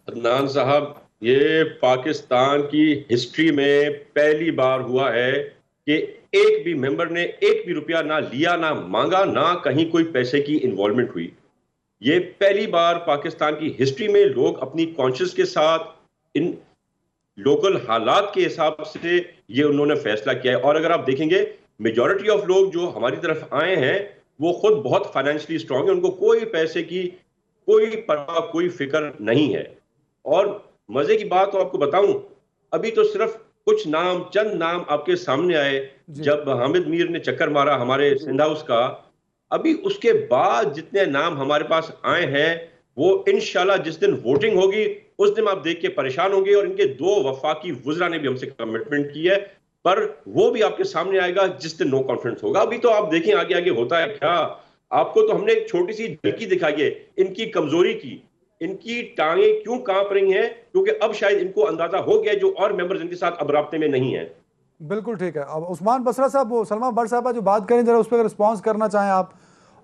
अदनान साहब, ये पाकिस्तान की हिस्ट्री में पहली बार हुआ है कि एक भी मेंबर ने एक भी रुपया ना लिया, ना मांगा, ना कहीं कोई पैसे की इन्वॉल्वमेंट हुई। ये पहली बार पाकिस्तान की हिस्ट्री में लोग अपनी कॉन्शियस के साथ इन लोकल हालात के हिसाब से ये उन्होंने फैसला किया है। और अगर आप देखेंगे, मेजॉरिटी ऑफ लोग जो हमारी तरफ आए हैं वो खुद बहुत फाइनेंशियली स्ट्रांग है, उनको कोई पैसे की कोई परवाह, कोई फिक्र नहीं है। और मजे की बात तो आपको बताऊं, अभी तो सिर्फ कुछ नाम, चंद नाम आपके सामने आए जब हामिद मीर ने चक्कर मारा हमारे सिंध हाउस का। अभी उसके बाद जितने नाम हमारे पास आए हैं वो इंशाल्लाह जिस दिन वोटिंग होगी उस दिन आप देख के परेशान होंगे। और इनके 2 वफाकी वुज़रा ने भी हमसे कमिटमेंट की है, पर वो भी आपके सामने आएगा जिस दिन नो कॉन्फिडेंस होगा। अभी तो आप देखें आगे आगे होता है क्या। आपको तो हमने एक छोटी सी झलकी दिखाई है इनकी कमजोरी की, इनकी टांगे क्यों कांप रही हैं, क्योंकि अब शायद इनको अंदाजा हो गया जो और मेंबर्स इनके साथ अब राब्ते में नहीं है। बिल्कुल ठीक है। अब उस्मान बसरा साहब, वो सलमा भट्ट साहब जो बात करें जरा उस पर रिस्पॉन्स करना चाहें आप।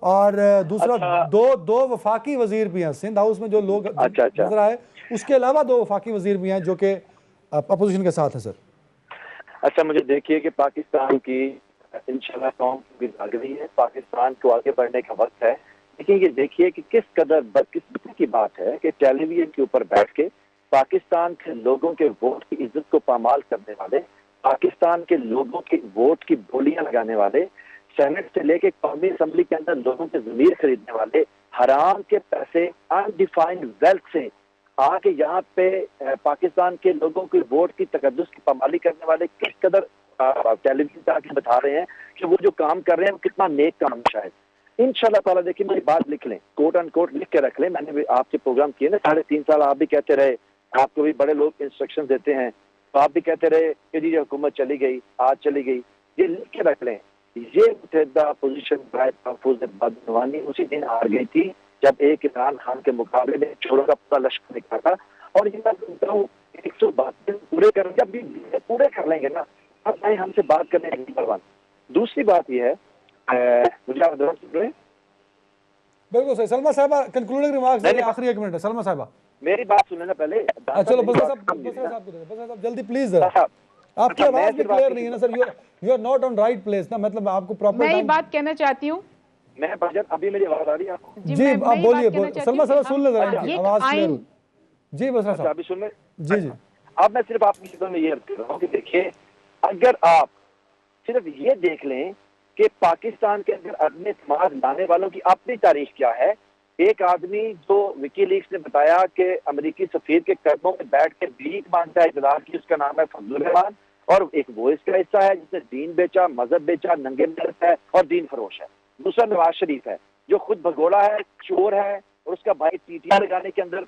और दूसरा, दो वफाकी वजीर भी हैं सिंध हाउस में जो लोग नजर आए, उसके अलावा 2 वफाकी वजीर भी हैं जो कि अपोजिशन के साथ है। सर अच्छा, मुझे देखिए कि पाकिस्तान की इंशाल्लाह कौम भी जाग रही है, पाकिस्तान को आगे बढ़ने का वक्त है। लेकिन ये देखिए कि किस कदर बदकिस्मती की बात है कि टेलीविजन के ऊपर बैठ के पाकिस्तान के लोगों के वोट की इज्जत को पामाल करने वाले, पाकिस्तान के लोगों के वोट की बोलियां लगाने वाले, सेनेट से लेके कौमी असेंबली के अंदर लोगों के जमीर खरीदने वाले, हराम के पैसे, अनडिफाइंड वेल्थ से आके यहाँ पे पाकिस्तान के लोगों के वोट की तकद्दुस की पामाली करने वाले किस कदर टेलीविजन पे आके बता रहे हैं कि वो जो काम कर रहे हैं वो कितना नेक काम है। शायद इंशाल्लाह ताला, देखिए मेरी बात लिख लें, कोट एंड कोट लिख के रख लें। मैंने भी आपके प्रोग्राम किए ना 3.5 साल, आप भी कहते रहे, आपको भी बड़े लोग इंस्ट्रक्शन देते हैं, तो आप भी कहते रहे कि जी हुकूमत चली गई, आज चली गई। ये लिख के रख लें, ये मुतहदा पोजीशन महफूज बदनवानी उसी दिन हार गई थी जब एक इमरान खान के मुकाबले में छोरों का पूरा लश्कर निकला था। और ये मैं सुनता हूँ 132 दिन पूरे कर, जब भी पूरे कर लेंगे ना, अब नहीं हमसे बात करने नंबर 1। दूसरी बात यह है, मुझे आप सुन रहे हैं? बिल्कुल सही। सलमा साहबा कंक्लूडिंग रिमार्क्स देंगे, आखिरी 1 मिनट है सलमा साहबा। मेरी बात सुनने ना पहले। चलो बसरा साहब जल्दी प्लीज। आपकी आवाज भी क्लियर नहीं है ना sir, you are not on right place ना, मतलब आपको प्रॉपर। मैं ये बात कहना चाहती हूँ। मैं भाईजान, अभी मेरी आवाज आ रही है आपको? जी आप बोलिए। सलमा साहब सुन ले जरा, आवाज क्लियर। जी बसरा साहब अभी सुन ले। जी जी। अब मैं सिर्फ आपकी चीजों में ये अर्ज कर रहा हूँ कि देखिए, अगर आप सिर्फ ये देख लें कि पाकिस्तान के अंदर अदम एतमाद लाने वालों की अपनी तारीख क्या है। एक आदमी जो विकीलीक्स ने बताया कि अमेरिकी सफीर के कदमों में बैठ के भीख मांगता है इक़्तिदार की, उसका नाम है फजलुर रहमान, और एक वो इसका हिस्सा है जिसने दीन बेचा, मजहब बेचा, नंगे नर्स है और दीन फरोश है। दूसरा नवाज शरीफ है जो खुद भगोड़ा है, चोर है, और उसका भाई टीटियां लगाने के अंदर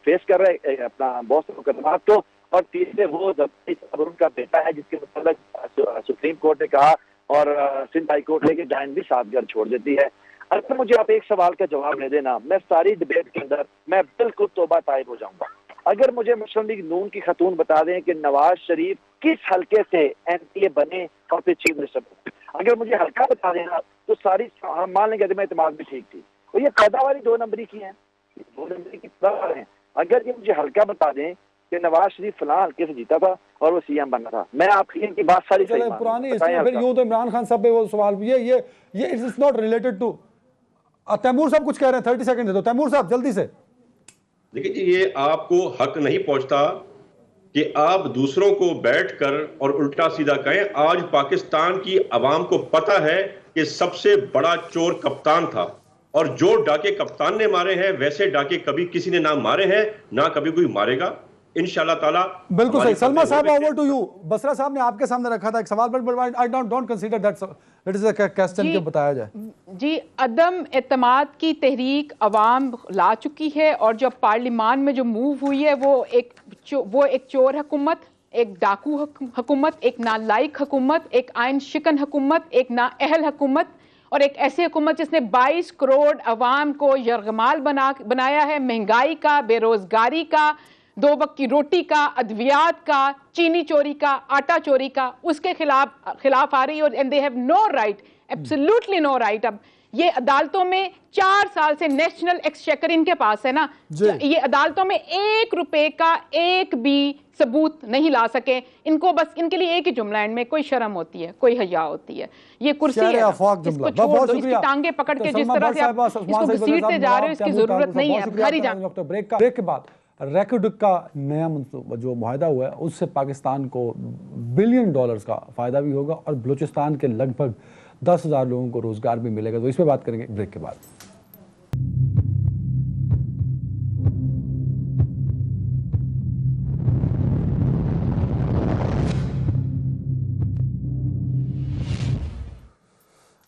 फेस कर रहे अपना बहुत से मुकदमात को। और तीसरे वो उनका बेटा है जिसके मतलब सुप्रीम कोर्ट ने कहा और सिंध हाई कोर्ट लेके जान भी 7 घर छोड़ देती है। अगर मुझे आप एक सवाल का जवाब दे देना, मैं सारी डिबेट के अंदर मैं बिल्कुल तौबा ताइब हो जाऊंगा। अगर मुझे मुस्लिम लीग नून की खतून बता दें कि नवाज शरीफ किस हल्के से एमपीए बने और फिर चीफ मिनिस्टर बने, अगर मुझे हल्का बता देना तो सारी हम मान लेंगे मैं इत्तेमाद भी ठीक थी। तो ये पैदावारी 2 नंबरी की है, 2 नंबरी की पैदावार है। अगर ये मुझे हल्का बता दें कि नवाज शरीफ फलां हल्के से जीता था और वो सीएम बना था, मैं आपकी इनकी बात सारी सही पुरानी हिस्ट्री। फिर यूं तो इमरान खान साहब पे वो सवाल ये it is not related to. Taimur साहब कुछ कह रहे हैं, 30 सेकंड दे दो तैमूर साहब जल्दी से। देखिए जी, ये आपको हक नहीं पहुंचता कि आप दूसरों को बैठकर और उल्टा सीधा कहें। आज पाकिस्तान की आवाम को पता है कि सबसे बड़ा चोर कप्तान था, और जो डाके कप्तान ने मारे हैं वैसे डाके कभी किसी ने ना मारे हैं, ना कभी कोई मारेगा इंशाल्लाह ताला। बिल्कुल सही। सलमा साहब ओवर टू यू। बसरा साहब ने आपके सामने रखा था एक सवाल, but I don't consider that it is a question के बताया जाए। जी, अदम एतमाद की तहरीक अवाम ला चुकी है, और जब पार्लियामान में जो मूव हुई है वो एक चोर हुकूमत, एक डाकू हुकूमत, एक नालायक हुकूमत, एक आइन शिकन हुकूमत, एक नाअहल हुकूमत, और एक ऐसी हुकूमत जिसने 22 करोड़ अवाम को यरगमाल बनाया है, महंगाई का, बेरोजगारी का, 2 वक्त की रोटी का, अद्वियात का, चीनी चोरी का, आटा चोरी का, उसके खिलाफ आ रही है। And they have no right, absolutely no right. अब ये अदालतों में 4 साल से नेशनल एक्सचेकर इनके पास है ना, ये अदालतों में 1 रुपए का एक भी सबूत नहीं ला सके। इनको बस इनके लिए एक ही जुमला में, कोई शर्म होती है, कोई हया होती है, ये कुर्सी है, इसको छोड़ दो, इसकी टांगे पकड़ के जिस तरह से आप इसको घसीटते जा रहे हो, इसकी जरूरत नहीं है। भरी जान। ब्रेक के बाद रैकुड का नया जो मुआहदा हुआ है उससे पाकिस्तान को $बिलियन का फायदा भी होगा और बलूचिस्तान के लगभग 10,000 लोगों को रोजगार भी मिलेगा। तो इस पर बात करेंगे ब्रेक के बाद।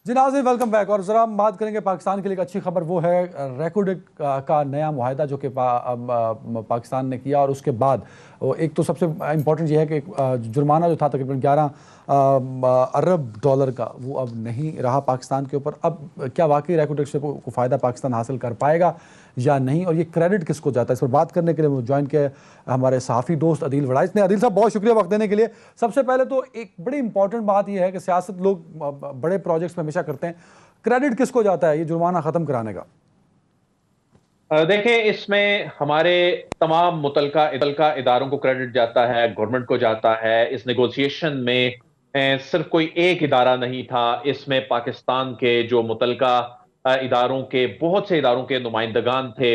जी नाज़रीन, वेलकम बैक। और ज़रा हम बात करेंगे पाकिस्तान के लिए एक अच्छी खबर, वो है रैकुड का नया मुआहदा जो कि पाकिस्तान ने किया। और उसके बाद एक तो सबसे इम्पोर्टेंट ये है कि जुर्माना जो था तकरीबन $11 अरब का, वो अब नहीं रहा पाकिस्तान के ऊपर। अब क्या वाकई रैकुड से को फ़ायदा पाकिस्तान हासिल कर पाएगा या नहीं, और ये क्रेडिट किसको जाता है, इस पर बात करने के लिए ज्वाइन किया हमारे सहाफ़ी दोस्त अदील वड़ाइच ने। अदील साहब बहुत शुक्रिया वक्त देने के लिए। सबसे पहले तो एक बड़ी इंपॉर्टेंट बात यह है कि सियासत लोग बड़े प्रोजेक्ट्स में हमेशा करते हैं, क्रेडिट किसको जाता है ये जुर्माना ख़त्म कराने का? देखिए, इसमें हमारे तमाम मुतलका इदारों को क्रेडिट जाता है, गवर्नमेंट को जाता है। इस नेगोशिएशन में सिर्फ कोई एक इदारा नहीं था, इसमें पाकिस्तान के जो मुतलका इदारों के बहुत से इदारों के नुमाइंदगान थे,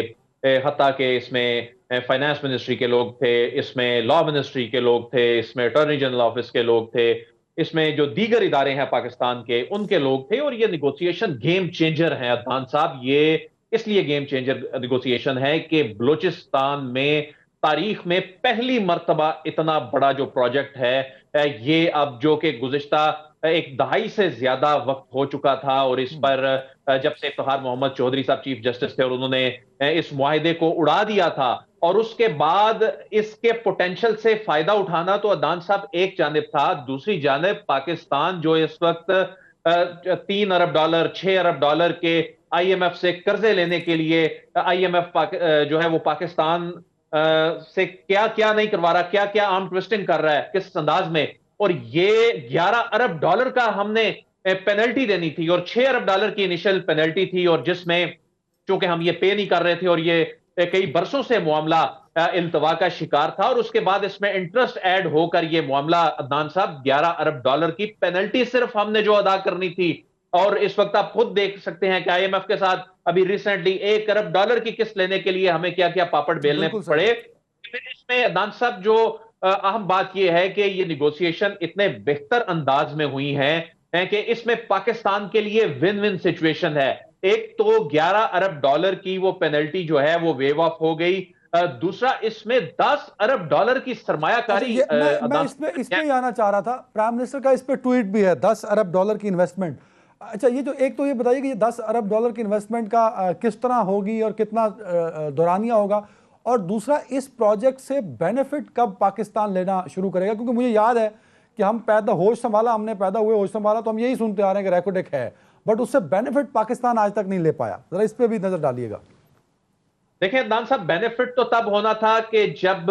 हत्ता के इसमें फाइनेंस मिनिस्ट्री के लोग थे, इसमें लॉ मिनिस्ट्री के लोग थे, इसमें अटॉर्नी जनरल ऑफिस के लोग थे, इसमें जो दीगर इदारे हैं पाकिस्तान के उनके लोग थे। और ये नेगोशिएशन गेम चेंजर है अदनान साहब। ये इसलिए गेम चेंजर नेगोशिएशन है कि बलूचिस्तान में तारीख में पहली मर्तबा इतना बड़ा जो प्रोजेक्ट है ये अब जो कि गुज़िश्ता एक दहाई से ज्यादा वक्त हो चुका था, और इस पर जब से इफ्तिखार मोहम्मद चौधरी साहब चीफ जस्टिस थे और उन्होंने इस मुआहिदे को उड़ा दिया था, और उसके बाद इसके पोटेंशियल से फायदा उठाना तो अदनान साहब एक जानिब था, दूसरी जानिब पाकिस्तान जो इस वक्त $3 अरब, $6 अरब के IMF से कर्जे लेने के लिए IMF जो है वो पाकिस्तान से क्या क्या नहीं करवा रहा, क्या क्या आर्म ट्विस्टिंग कर रहा है, किस अंदाज में। और ये $11 अरब का हमने पेनल्टी देनी थी, और $6 अरब की इनिशियल पेनल्टी थी, और जिसमें चूंकि हम ये पे नहीं कर रहे थे और ये कई बरसों से मामला इल्तवा का शिकार था, और उसके बाद इसमें इंटरेस्ट ऐड होकर ये मामला अदनान साहब $11 अरब की पेनल्टी सिर्फ हमने जो अदा करनी थी। और इस वक्त आप खुद देख सकते हैं कि IMF के साथ अभी रिसेंटली $1 अरब की किस्त लेने के लिए हमें क्या क्या पापड़ बेलने बिल्कुल सही। पड़े। फिर इसमें अदनान साहब जो अहम बात यह है कि ये निगोशिएशन इतने बेहतर अंदाज में हुई हैं कि इसमें पाकिस्तान के लिए विन विन सिचुएशन है। एक तो $11 अरब की वो पेनल्टी जो है वो वेव ऑफ हो गई, दूसरा इसमें $10 अरब की अच्छा, सरमायाकारी मैं इस पे ही आना चाह रहा था। प्राइम मिनिस्टर का इस पे ट्वीट भी है, $10 अरब की इन्वेस्टमेंट। अच्छा, ये जो एक तो ये बताइए कि ये $10 अरब की इन्वेस्टमेंट का किस तरह होगी और कितना दौरानिया होगा, और दूसरा इस प्रोजेक्ट से बेनिफिट कब पाकिस्तान लेना शुरू करेगा? क्योंकि मुझे याद है कि हम होश संभाला, हमने पैदा हुए होश संभाला तो हम यही सुनते आ रहे हैं कि रैकोटेक है, बट उससे बेनिफिट पाकिस्तान आज तक नहीं ले पाया। जरा इस पे भी नजर डालिएगा। देखिए अदनान साहब, बेनिफिट तो तब होना था कि जब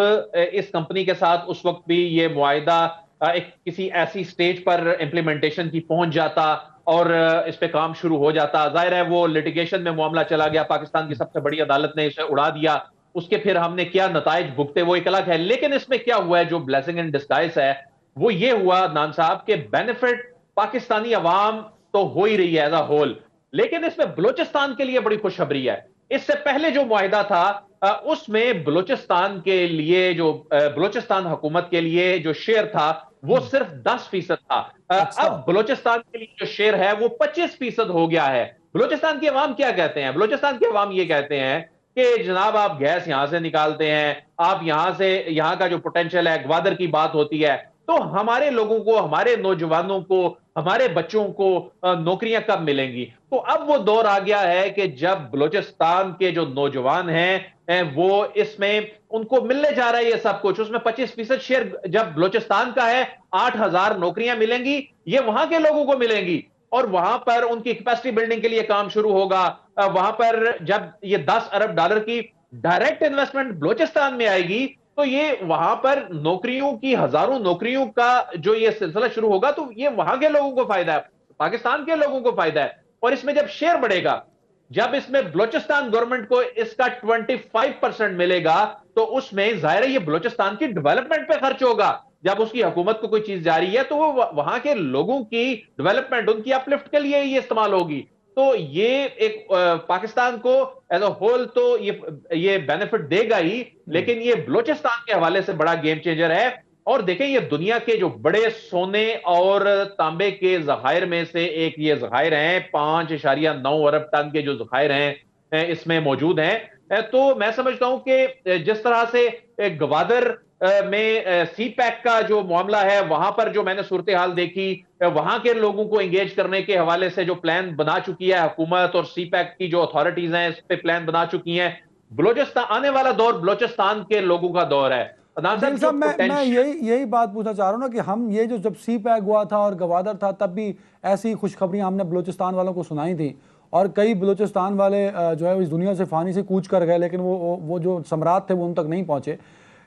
इस कंपनी के साथ उस वक्त भी ये मुआहिदा एक किसी ऐसी स्टेज पर इंप्लीमेंटेशन की पहुंच जाता और इस पे काम शुरू हो जाता। जाहिर है वो लिटिगेशन में मामला चला गया, पाकिस्तान की सबसे बड़ी अदालत ने इसे उड़ा दिया, उसके फिर हमने क्या नताइज भुगते वो एक अलग है। लेकिन इसमें क्या हुआ है, जो ब्लेसिंग इन डिस्गाइज है वो ये हुआ अदनान साहब के बेनिफिट पाकिस्तानी अवाम तो हो ही रही है एज अ होल, लेकिन इसमें बलूचिस्तान के लिए बड़ी खुशखबरी है। इससे पहले जो मुआहिदा था उसमें बलूचिस्तान के लिए जो बलूचिस्तान हुकूमत के लिए जो शेयर था वो सिर्फ 10% था। अब बलूचिस्तान के लिए जो शेयर है वो 25% हो गया है। बलूचिस्तान के अवाम क्या कहते हैं? बलूचिस्तान के अवाम ये कहते हैं कि जनाब आप गैस यहां से निकालते हैं, आप यहां से यहां का जो पोटेंशियल है, ग्वादर की बात होती है, तो हमारे लोगों को, हमारे नौजवानों को, हमारे बच्चों को नौकरियां कब मिलेंगी? तो अब वो दौर आ गया है कि जब बलूचिस्तान के जो नौजवान हैं वो इसमें उनको मिलने जा रहा है ये सब कुछ, उसमें 25% शेयर जब बलूचिस्तान का है, 8,000 नौकरियां मिलेंगी, ये वहां के लोगों को मिलेंगी, और वहां पर उनकी कैपेसिटी बिल्डिंग के लिए काम शुरू होगा। वहां पर जब ये $10 अरब की डायरेक्ट इन्वेस्टमेंट बलूचिस्तान में आएगी तो ये वहां पर नौकरियों की, हजारों नौकरियों का जो ये सिलसिला शुरू होगा, तो ये वहां के लोगों को फायदा है, पाकिस्तान के लोगों को फायदा है। और इसमें जब शेयर बढ़ेगा, जब इसमें बलूचिस्तान गवर्नमेंट को इसका 25% मिलेगा, तो उसमें जाहिर है ये बलूचिस्तान की डेवलपमेंट पे खर्च होगा। जब उसकी हुकूमत को कोई चीज जा रही है तो वो वहां के लोगों की डेवलपमेंट, उनकी अपलिफ्ट के लिए ये इस्तेमाल होगी। तो ये एक पाकिस्तान को एज अ होल तो ये बेनिफिट देगा ही, लेकिन ये बलूचिस्तान के हवाले से बड़ा गेम चेंजर है। और देखें, ये दुनिया के जो बड़े सोने और तांबे के जखायर में से एक ये जखायर हैं, 5.9 अरब टन के जो जखायर हैं इसमें मौजूद हैं। तो मैं समझता हूं कि जिस तरह से ग्वादर में सी पैक का जो मामला है, वहां पर जो मैंने सूरत हाल देखी, वहां के लोगों को एंगेज करने के हवाले से जो प्लान बना चुकी है हुकूमत, और सी पैक की जो अथॉरिटीज हैं इस पे प्लान बना चुकी हैं। बलूचिस्तान, आने वाला दौर बलूचिस्तान के लोगों का दौर है। मैं यही बात पूछना चाह रहा हूँ ना कि हम ये जो जब सी पैक हुआ था और गवादर था, तब भी ऐसी खुशखबरियां हमने बलूचिस्तान वालों को सुनाई थी, और कई बलूचिस्तान वाले जो है इस दुनिया से फानी से कूच कर गए, लेकिन वो जो सम्राट थे वो उन तक नहीं पहुंचे।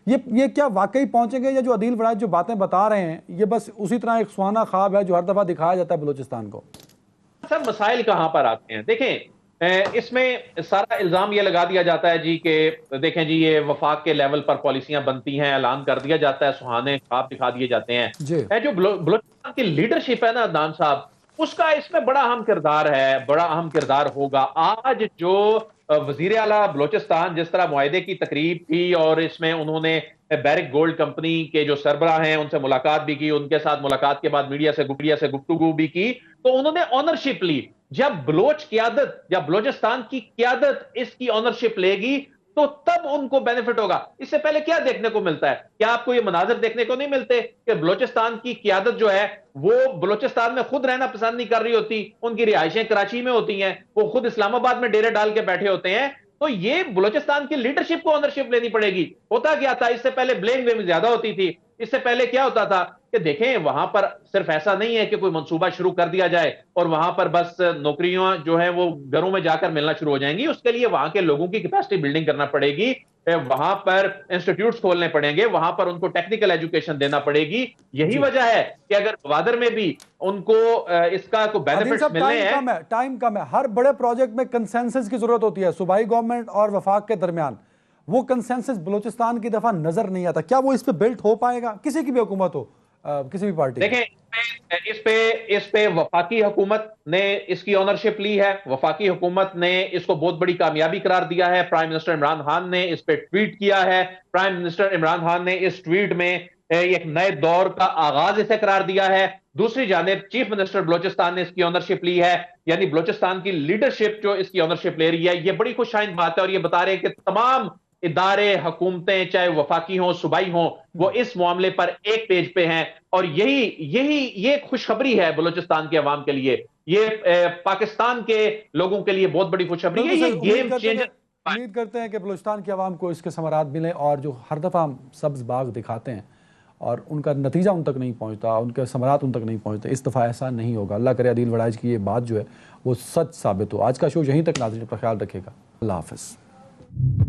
ये क्या वाकई पहुंचेंगे, या जो अदील वरायत जो बातें बता रहे हैं ये बस उसी तरह एक सुहाना ख्वाब है जो हर दफा दिखाया जाता है बलूचिस्तान को? सर मसाइल कहां पर आते हैं, देखें इसमें सारा इल्जाम ये लगा दिया जाता है जी कि देखें जी ये वफाक के लेवल पर पॉलिसियां बनती हैं, ऐलान कर दिया जाता है, सुहाने ख्वाब दिखा दिए जाते हैं। जो बलूचिस्तान की लीडरशिप है ना अदनान साहब, उसका इसमें बड़ा अहम किरदार है, बड़ा अहम किरदार होगा। आज जो वजीर आला बलूचिस्तान, जिस तरह मुआहिदे की तकरीब थी और इसमें उन्होंने बैरिक गोल्ड कंपनी के जो सरबराह हैं उनसे मुलाकात भी की, उनके साथ मुलाकात के बाद मीडिया से गुफ्तगू भी की, तो उन्होंने ऑनरशिप ली। जब बलोच क्यादत, जब बलूचिस्तान की क्यादत इसकी ऑनरशिप लेगी, तो तब उनको बेनिफिट होगा। इससे पहले क्या देखने को मिलता है? क्या आपको ये मनाजर देखने को नहीं मिलते कि बलोचिस्तान की क़ियादत जो है वो बलोचिस्तान में खुद रहना पसंद नहीं कर रही होती, उनकी रिहाइशें कराची में होती हैं, वो खुद इस्लामाबाद में डेरे डाल के बैठे होते हैं। तो ये बलोचिस्तान की लीडरशिप को ओनरशिप लेनी पड़ेगी। होता क्या था, इससे पहले ब्लेम गेम ज्यादा होती थी। इससे पहले क्या होता था कि देखें, वहां पर सिर्फ ऐसा नहीं है कि कोई मंसूबा शुरू कर दिया जाए और वहां पर बस नौकरियां जो है वो घरों में जाकर मिलना शुरू हो जाएंगी। उसके लिए वहां के लोगों की कैपेसिटी बिल्डिंग करना पड़ेगी, वहां पर इंस्टीट्यूट्स खोलने पड़ेंगे, वहां पर उनको टेक्निकल एजुकेशन देना पड़ेगी। यही वजह है कि अगर गवादर में भी उनको इसका कोई बेनिफिट मिलने हैं। टाइम कम है। हर बड़े प्रोजेक्ट में कंसेंसस की जरूरत होती है, सूबाई गवर्नमेंट और वफाक के दरमियान। वो कंसेंसस बलूचिस्तान की दफा नजर नहीं आता। क्या वो इस पे बिल्ट हो पाएगा? किसी की भी हुकूमत हो, किसी भी पार्टी? देखें, इस पे वफाकी हुकूमत ने इसकी ओनरशिप ली है। वफाकी हुकूमत ने इसको बहुत बड़ी कामयाबी करार दिया है। प्राइम मिनिस्टर इमरान खान ने इस पे ट्वीट किया है। प्राइम मिनिस्टर इमरान खान ने इस ट्वीट में एक नए दौर का आगाज इसे करार दिया है। दूसरी जानिब चीफ मिनिस्टर बलोचिस्तान ने इसकी ओनरशिप ली है, यानी बलोचिस्तान की लीडरशिप जो इसकी ओनरशिप ले रही है, यह बड़ी खुशाइंद बात है। और ये बता रहे हैं कि तमाम इदारे, हुकूमतें, चाहे वफाकी हों, सूबाई हों, वो इस मामले पर एक पेज पे हैं। और ये खुशखबरी है बलूचिस्तान के अवाम के लिए, ये पाकिस्तान के लोगों के लिए बहुत बड़ी खुशखबरी है। ये गेम चेंजर। उम्मीद करते हैं कि बलूचिस्तान के अवाम को इसके समारात मिलें और जो हर दफ़ा हम सब्ज़ बाग दिखाते हैं और उनका नतीजा उन तक नहीं पहुंचता, उनके समारात उन तक नहीं पहुंचते, इस दफ़ा ऐसा नहीं होगा। अल्लाह करे अदील वड़ाइज की ये बात जो है वो सच साबित हो। आज का शो यहीं तक। नाज़रीन अपना ख्याल रखेगा। अल्लाह हाफ़िज़।